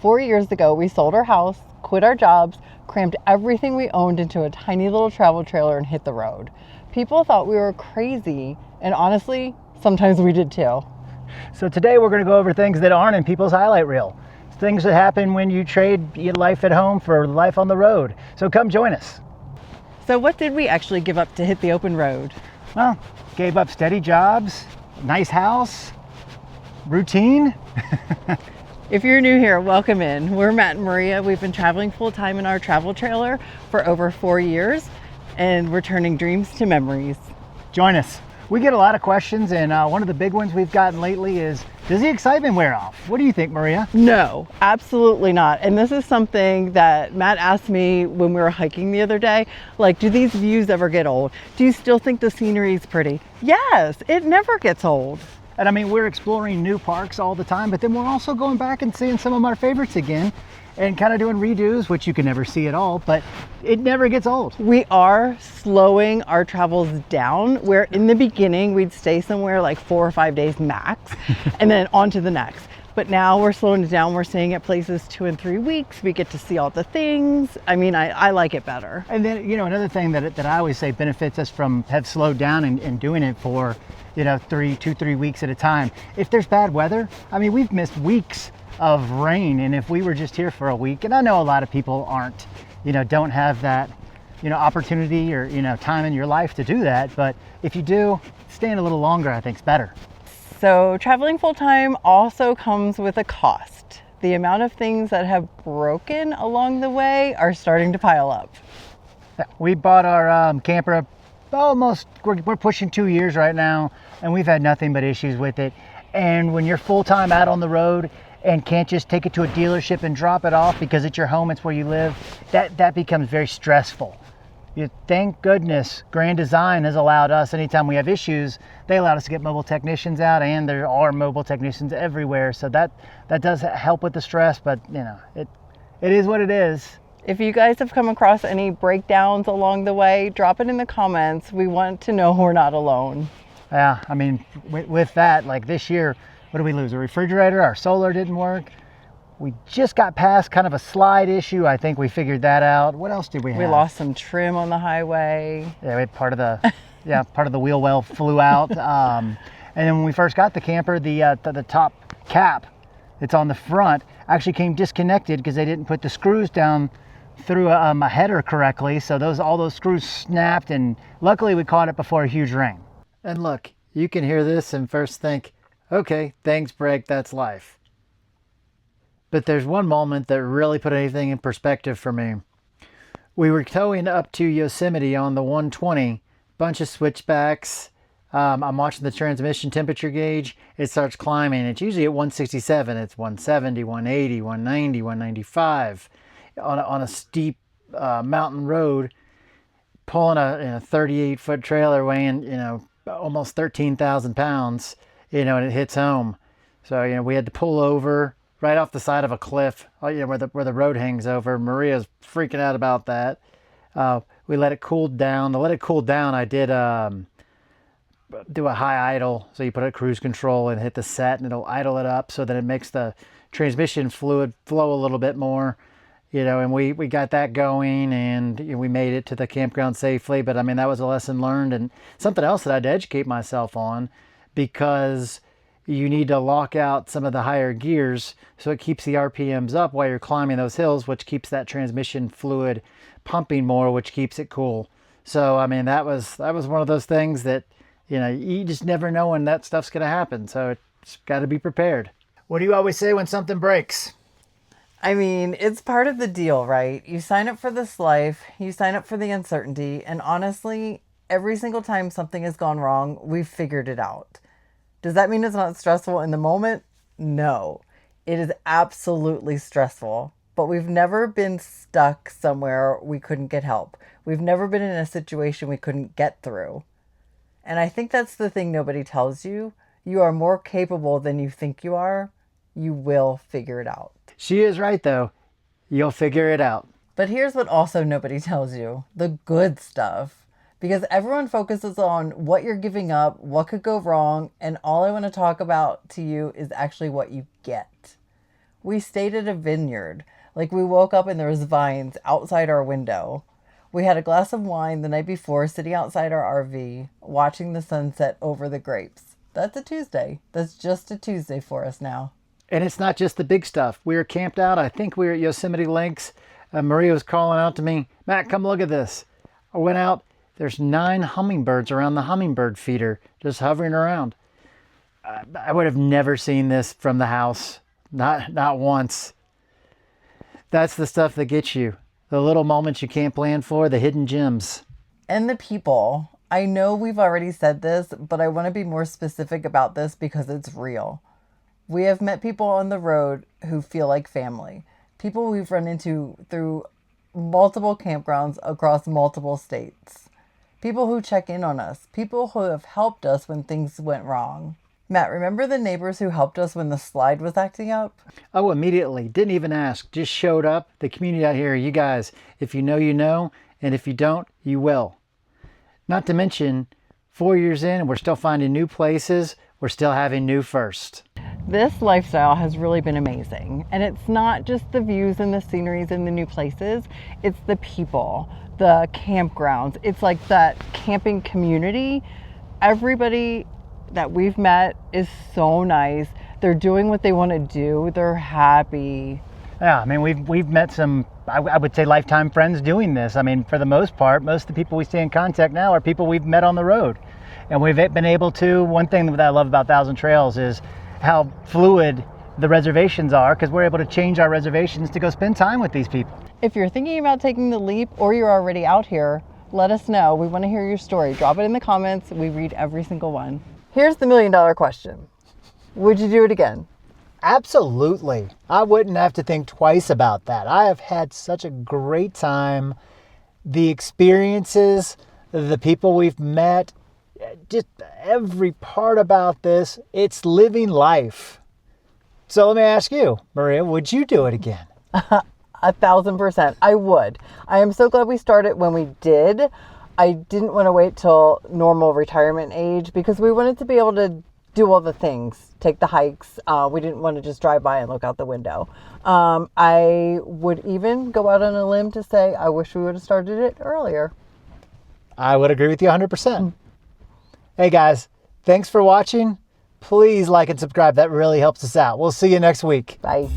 4 years ago, we sold our house, quit our jobs, crammed everything we owned into a tiny little travel trailer and hit the road. People thought we were crazy, and honestly, sometimes we did too. So today we're going to go over things that aren't in people's highlight reel. Things that happen when you trade your life at home for life on the road. So come join us. So what did we actually give up to hit the open road? Well, gave up steady jobs, nice house, routine. If you're new here, welcome in. We're Matt and Maria. We've been traveling full time in our travel trailer for over 4 years, and we're turning dreams to memories. Join us. We get a lot of questions, and one of the big ones we've gotten lately is, does the excitement wear off? What do you think, Maria? No, absolutely not. And this is something that Matt asked me when we were hiking the other day. Like, do these views ever get old? Do you still think the scenery is pretty? Yes, it never gets old. And I mean, we're exploring new parks all the time, but then we're also going back and seeing some of our favorites again and kind of doing redos, which you can never see at all, but it never gets old. We are slowing our travels down, where in the beginning we'd stay somewhere like 4 or 5 days max and then on to the next. But now we're slowing it down. We're staying at places 2 and 3 weeks. We get to see all the things. I mean, I like it better. And then, you know, another thing that I always say benefits us from have slowed down and doing it for, you know, 2-3 weeks at a time. If there's bad weather, I mean, we've missed weeks of rain. And if we were just here for a week, and I know a lot of people aren't, you know, don't have that, you know, opportunity or, you know, time in your life to do that. But if you do, staying a little longer, I think is better. So traveling full-time also comes with a cost. The amount of things that have broken along the way are starting to pile up. We bought our camper almost, we're pushing 2 years right now, and we've had nothing but issues with it. And when you're full-time out on the road and can't just take it to a dealership and drop it off because it's your home, it's where you live, that becomes very stressful. Thank goodness Grand Design has allowed us, anytime we have issues, they allowed us to get mobile technicians out, and there are mobile technicians everywhere. So that does help with the stress, but you know, it is what it is. If you guys have come across any breakdowns along the way, drop it in the comments. We want to know we're not alone. Yeah, I mean, with that, like this year, what did we lose? A refrigerator, our solar didn't work. We just got past kind of a slide issue. I think we figured that out. What else did we have? We lost some trim on the highway. Yeah, we had part of the wheel well flew out. And then when we first got the camper, the top cap that's on the front actually came disconnected because they didn't put the screws down through a header correctly. So all those screws snapped, and luckily we caught it before a huge rain. And look, you can hear this and first think, okay, things break, that's life. But there's one moment that really put anything in perspective for me. We were towing up to Yosemite on the 120, bunch of switchbacks. I'm watching the transmission temperature gauge. It starts climbing. It's usually at 167. It's 170, 180, 190, 195 on a steep mountain road, pulling a 38-foot trailer weighing, you know, almost 13,000 pounds, you know, and it hits home. So, you know, we had to pull over right off the side of a cliff, you know, where the road hangs over. Maria's freaking out about that. We let it cool down. To let it cool down, I did do a high idle. So you put it at cruise control and hit the set, and it'll idle it up so that it makes the transmission fluid flow a little bit more. You know, and we got that going, and you know, we made it to the campground safely. But I mean, that was a lesson learned, and something else that I had to educate myself on, because you need to lock out some of the higher gears so it keeps the RPMs up while you're climbing those hills, which keeps that transmission fluid pumping more, which keeps it cool. So I mean, that was one of those things that, you know, you just never know when that stuff's going to happen. So it's got to be prepared. What do you always say when something breaks? I mean, it's part of the deal, right? You sign up for this life, you sign up for the uncertainty, and honestly, every single time something has gone wrong, we've figured it out. Does that mean it's not stressful in the moment? No, it is absolutely stressful, but we've never been stuck somewhere we couldn't get help. We've never been in a situation we couldn't get through. And I think that's the thing nobody tells you. You are more capable than you think you are. You will figure it out. She is right, though. You'll figure it out. But here's what also nobody tells you. The good stuff. Because everyone focuses on what you're giving up, what could go wrong, and all I want to talk about to you is actually what you get. We stayed at a vineyard. Like, we woke up and there was vines outside our window. We had a glass of wine the night before, sitting outside our RV, watching the sunset over the grapes. That's a Tuesday. That's just a Tuesday for us now. And it's not just the big stuff. We were camped out. I think we were at Yosemite Lakes. Maria was calling out to me, Matt, come look at this. I went out. There's 9 hummingbirds around the hummingbird feeder, just hovering around. I would have never seen this from the house. Not once. That's the stuff that gets you. The little moments you can't plan for, the hidden gems. And the people. I know we've already said this, but I want to be more specific about this because it's real. We have met people on the road who feel like family. People we've run into through multiple campgrounds across multiple states. People who check in on us. People who have helped us when things went wrong. Matt, remember the neighbors who helped us when the slide was acting up? Oh, immediately. Didn't even ask. Just showed up. The community out here, you guys, if you know, you know. And if you don't, you will. Not to mention, 4 years in, we're still finding new places. We're still having new firsts. This lifestyle has really been amazing. And it's not just the views and the sceneries and the new places. It's the people, the campgrounds. It's like that camping community. Everybody that we've met is so nice. They're doing what they want to do. They're happy. Yeah, I mean, we've met some, I would say, lifetime friends doing this. I mean, for the most part, most of the people we stay in contact now are people we've met on the road. And we've been able to, one thing that I love about Thousand Trails is how fluid the reservations are, because we're able to change our reservations to go spend time with these people. If you're thinking about taking the leap or you're already out here, let us know. We want to hear your story. Drop it in the comments. We read every single one. Here's the $1 million question. Would you do it again? Absolutely. I wouldn't have to think twice about that. I have had such a great time. The experiences, the people we've met, just every part about this, it's living life. So let me ask you, Maria, would you do it again? 1,000%. I would. I am so glad we started when we did. I didn't want to wait till normal retirement age because we wanted to be able to do all the things, take the hikes. We didn't want to just drive by and look out the window. I would even go out on a limb to say I wish we would have started it earlier. I would agree with you 100%. Hey guys, thanks for watching. Please like and subscribe. That really helps us out. We'll see you next week. Bye.